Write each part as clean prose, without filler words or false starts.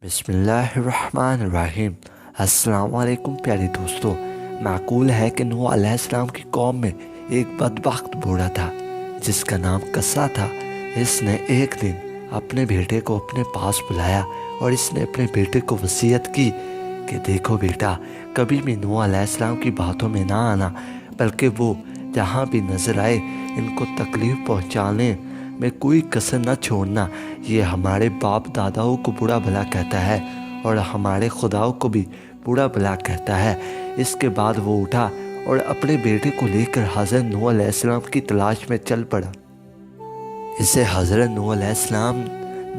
بسم اللہ الرحمن الرحیم۔ السلام علیکم پیارے دوستو۔ معقول ہے کہ نوح علیہ السلام کی قوم میں ایک بدبخت بوڑھا تھا جس کا نام قصہ تھا۔ اس نے ایک دن اپنے بیٹے کو اپنے پاس بلایا اور اس نے اپنے بیٹے کو وصیت کی کہ دیکھو بیٹا، کبھی بھی نوح علیہ السلام کی باتوں میں نہ آنا، بلکہ وہ جہاں بھی نظر آئے ان کو تکلیف پہنچانے میں کوئی کسر نہ چھوڑنا۔ یہ ہمارے باپ داداؤں کو برا بھلا کہتا ہے اور ہمارے خداؤں کو بھی برا بھلا کہتا ہے۔ اس کے بعد وہ اٹھا اور اپنے بیٹے کو لے کر حضرت نوح علیہ السلام کی تلاش میں چل پڑا۔ اسے حضرت نوح علیہ السلام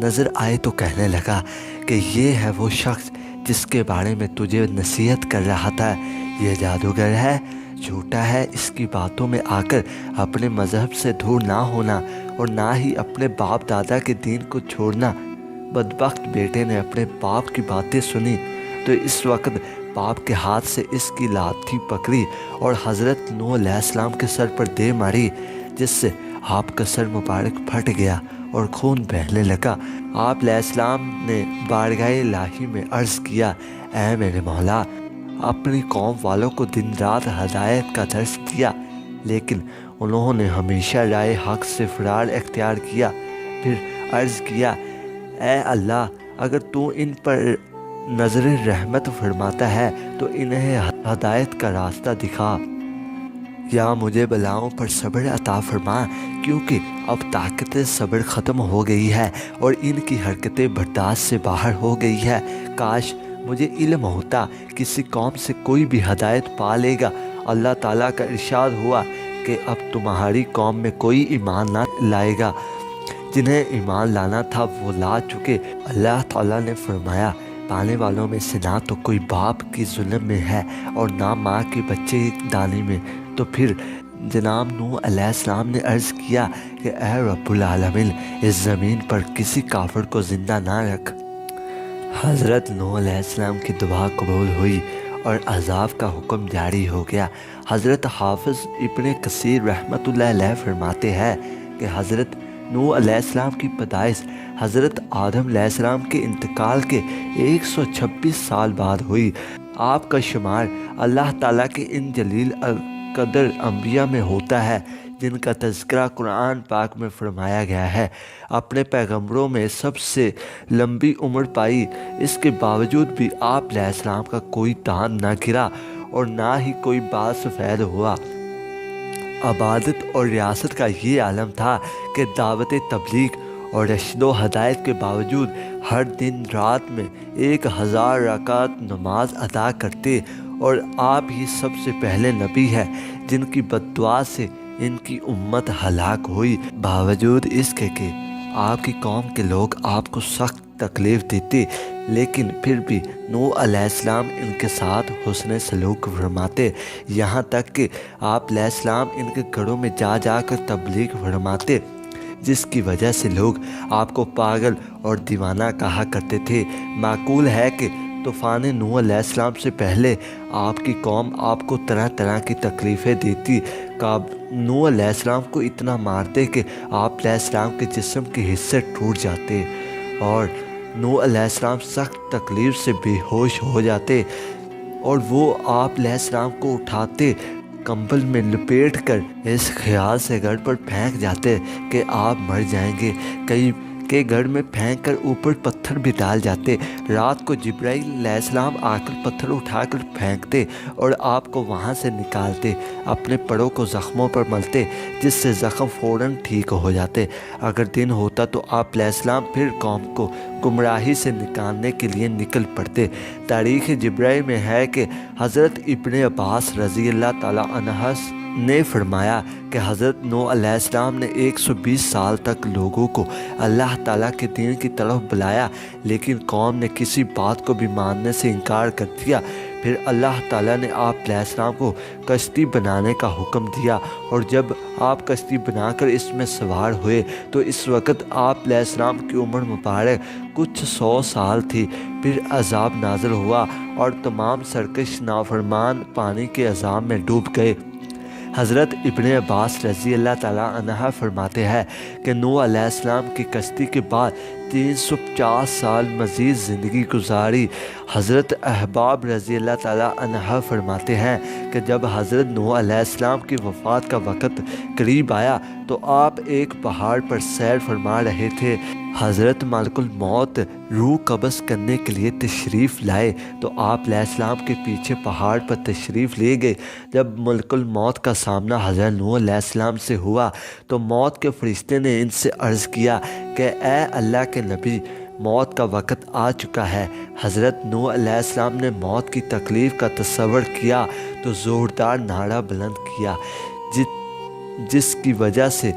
نظر آئے تو کہنے لگا کہ یہ ہے وہ شخص جس کے بارے میں تجھے نصیحت کر رہا تھا۔ یہ جادوگر ہے، جھوٹا ہے، اس کی باتوں میں آ کر اپنے مذہب سے دور نہ ہونا اور نہ ہی اپنے باپ دادا کے دین کو چھوڑنا۔ بدبخت بیٹے نے اپنے باپ کی باتیں سنی تو اس وقت باپ کے ہاتھ سے اس کی لاٹھی پکڑی اور حضرت نوح علیہ السلام کے سر پر دے ماری، جس سے آپ کا سر مبارک پھٹ گیا اور خون بہنے لگا۔ آپ علیہ السلام نے بارگاہ الہی میں عرض کیا، اے میرے مولا، اپنی قوم والوں کو دن رات ہدایت کا درس دیا، لیکن انہوں نے ہمیشہ رائے حق سے فرار اختیار کیا۔ پھر عرض کیا، اے اللہ، اگر تو ان پر نظر رحمت فرماتا ہے تو انہیں ہدایت کا راستہ دکھا، یا مجھے بلاؤں پر صبر عطا فرما، کیونکہ اب طاقت صبر ختم ہو گئی ہے اور ان کی حرکتیں برداشت سے باہر ہو گئی ہے۔ کاش مجھے علم ہوتا کسی قوم سے کوئی بھی ہدایت پا لے گا۔ اللہ تعالیٰ کا ارشاد ہوا کہ اب تمہاری قوم میں کوئی ایمان نہ لائے گا، جنہیں ایمان لانا تھا وہ لا چکے۔ اللہ تعالیٰ نے فرمایا، پانے والوں میں سے نہ تو کوئی باپ کی ظلم میں ہے اور نہ ماں کے بچے کی دانی میں۔ تو پھر جناب نوح علیہ السلام نے عرض کیا کہ اے رب العالمین، اس زمین پر کسی کافر کو زندہ نہ رکھ۔ حضرت نوح علیہ السلام کی دعا قبول ہوئی اور عذاب کا حکم جاری ہو گیا۔ حضرت حافظ ابن کثیر رحمۃ اللہ علیہ فرماتے ہیں کہ حضرت نوح علیہ السلام کی پیدائش حضرت آدم علیہ السلام کے انتقال کے 126 سال بعد ہوئی۔ آپ کا شمار اللہ تعالیٰ کے ان جلیل القدر انبیاء میں ہوتا ہے جن کا تذکرہ قرآن پاک میں فرمایا گیا ہے۔ اپنے پیغمبروں میں سب سے لمبی عمر پائی، اس کے باوجود بھی آپ علیہ السلام کا کوئی تان نہ گرا اور نہ ہی کوئی باعث سفید ہوا۔ عبادت اور ریاست کا یہ عالم تھا کہ دعوت تبلیغ اور رشد و ہدایت کے باوجود ہر دن رات میں 1000 رکعت نماز ادا کرتے، اور آپ ہی سب سے پہلے نبی ہیں جن کی بد دعا سے ان کی امت ہلاک ہوئی۔ باوجود اس کے کہ آپ کی قوم کے لوگ آپ کو سخت تکلیف دیتے، لیکن پھر بھی نوح علیہ السلام ان کے ساتھ حسن سلوک فرماتے، یہاں تک کہ آپ علیہ السلام ان کے گھروں میں جا جا کر تبلیغ فرماتے، جس کی وجہ سے لوگ آپ کو پاگل اور دیوانہ کہا کرتے تھے۔ معقول ہے کہ طوفان نوح علیہ السلام سے پہلے آپ کی قوم آپ کو طرح طرح کی تکلیفیں دیتی۔ نوح علیہ السلام کو اتنا مارتے کہ آپ علیہ السلام کے جسم کے حصے ٹوٹ جاتے اور نوح علیہ السلام سخت تکلیف سے بے ہوش ہو جاتے، اور وہ آپ علیہ السلام کو اٹھاتے، کمبل میں لپیٹ کر اس خیال سے گھر پر پھینک جاتے کہ آپ مر جائیں گے۔ کئی کے گھر میں پھینک کر اوپر پتھر بھی ڈال جاتے۔ رات کو جبرائیل علیہ السلام آ کر پتھر اٹھا کر پھینکتے اور آپ کو وہاں سے نکالتے، اپنے پروں کو زخموں پر ملتے، جس سے زخم فوراً ٹھیک ہو جاتے۔ اگر دن ہوتا تو آپ علیہ السلام پھر قوم کو گمراہی سے نکالنے کے لیے نکل پڑتے۔ تاریخ جبرائیل میں ہے کہ حضرت ابن عباس رضی اللہ تعالیٰ عنہ نے فرمایا کہ حضرت نوح علیہ السلام نے 120 سال تک لوگوں کو اللہ تعالیٰ کے دین کی طرف بلایا، لیکن قوم نے کسی بات کو بھی ماننے سے انکار کر دیا۔ پھر اللہ تعالیٰ نے آپ علیہ السلام کو کشتی بنانے کا حکم دیا، اور جب آپ کشتی بنا کر اس میں سوار ہوئے تو اس وقت آپ علیہ السلام کی عمر مبارک کچھ 100 سال تھی۔ پھر عذاب نازل ہوا اور تمام سرکش نافرمان پانی کے عذاب میں ڈوب گئے۔ حضرت ابن عباس رضی اللہ تعالیٰ عنہ فرماتے ہیں کہ نوح علیہ السلام کی کشتی کے بعد 350 سال مزید زندگی گزاری۔ حضرت احباب رضی اللہ تعالیٰ عنہ فرماتے ہیں کہ جب حضرت نوح علیہ السلام کی وفات کا وقت قریب آیا تو آپ ایک پہاڑ پر سیر فرما رہے تھے۔ حضرت ملک الموت روح قبض کرنے کے لیے تشریف لائے تو آپ علیہ السلام کے پیچھے پہاڑ پر تشریف لے گئے۔ جب ملک الموت کا سامنا حضرت نوح علیہ السلام سے ہوا تو موت کے فرشتے نے ان سے عرض کیا کہ اے اللہ کے نبی، موت کا وقت آ چکا ہے۔ حضرت نوح علیہ السلام نے موت کی تکلیف کا تصور کیا تو زوردار نعرہ بلند کیا، جس کی وجہ سے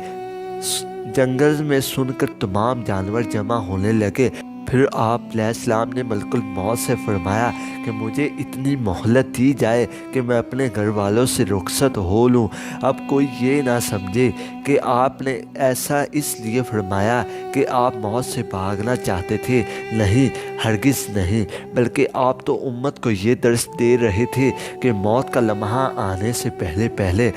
جنگل میں سن کر تمام جانور جمع ہونے لگے۔ پھر آپ علیہ السلام نے ملک الموت سے فرمایا کہ مجھے اتنی مہلت دی جائے کہ میں اپنے گھر والوں سے رخصت ہو لوں۔ اب کوئی یہ نہ سمجھے کہ آپ نے ایسا اس لیے فرمایا کہ آپ موت سے بھاگنا چاہتے تھے، نہیں، ہرگز نہیں، بلکہ آپ تو امت کو یہ درس دے رہے تھے کہ موت کا لمحہ آنے سے پہلے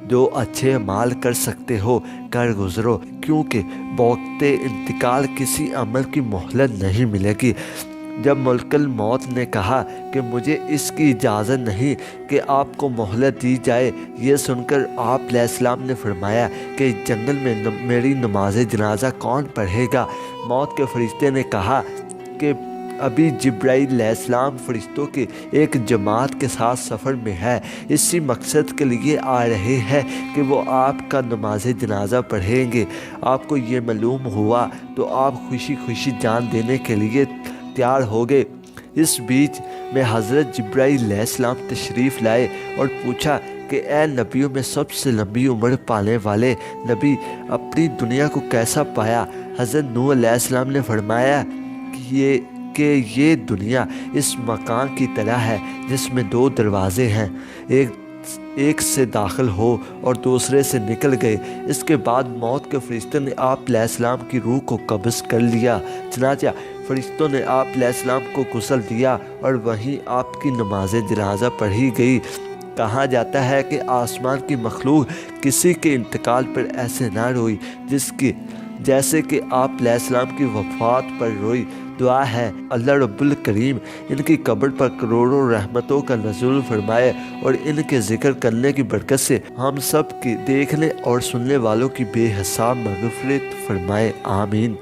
جو اچھے اعمال کر سکتے ہو کر گزرو، کیونکہ بوقت انتقال کسی عمل کی مہلت نہیں ملے گی۔ جب ملک الموت نے کہا کہ مجھے اس کی اجازت نہیں کہ آپ کو مہلت دی جائے، یہ سن کر آپ علیہ السلام نے فرمایا کہ جنگل میں میری نماز جنازہ کون پڑھے گا؟ موت کے فرشتے نے کہا کہ ابھی جبرائیل علیہ السلام فرشتوں کی ایک جماعت کے ساتھ سفر میں ہے، اسی مقصد کے لیے آ رہے ہیں کہ وہ آپ کا نماز جنازہ پڑھیں گے۔ آپ کو یہ معلوم ہوا تو آپ خوشی خوشی جان دینے کے لیے تیار ہو گئے۔ اس بیچ میں حضرت جبرائیل علیہ السلام تشریف لائے اور پوچھا کہ اے نبیوں میں سب سے لمبی عمر پانے والے نبی، اپنی دنیا کو کیسا پایا؟ حضرت نوح علیہ السلام نے فرمایا کہ یہ دنیا اس مکان کی طرح ہے جس میں دو دروازے ہیں، ایک سے داخل ہو اور دوسرے سے نکل گئے۔ اس کے بعد موت کے فرشتے نے آپ علیہ السلام کی روح کو قبض کر لیا، چنانچہ فرشتوں نے آپ علیہ السلام کو غسل دیا اور وہیں آپ کی نماز جنازہ پڑھی گئی۔ کہا جاتا ہے کہ آسمان کی مخلوق کسی کے انتقال پر ایسے نہ روئی جیسے کہ آپ علیہ السلام کی وفات پر روئی۔ دعا ہے اللہ رب الکریم ان کی قبر پر کروڑوں رحمتوں کا نزول فرمائے اور ان کے ذکر کرنے کی برکت سے ہم سب کی دیکھنے اور سننے والوں کی بے حساب مغفرت فرمائے، آمین۔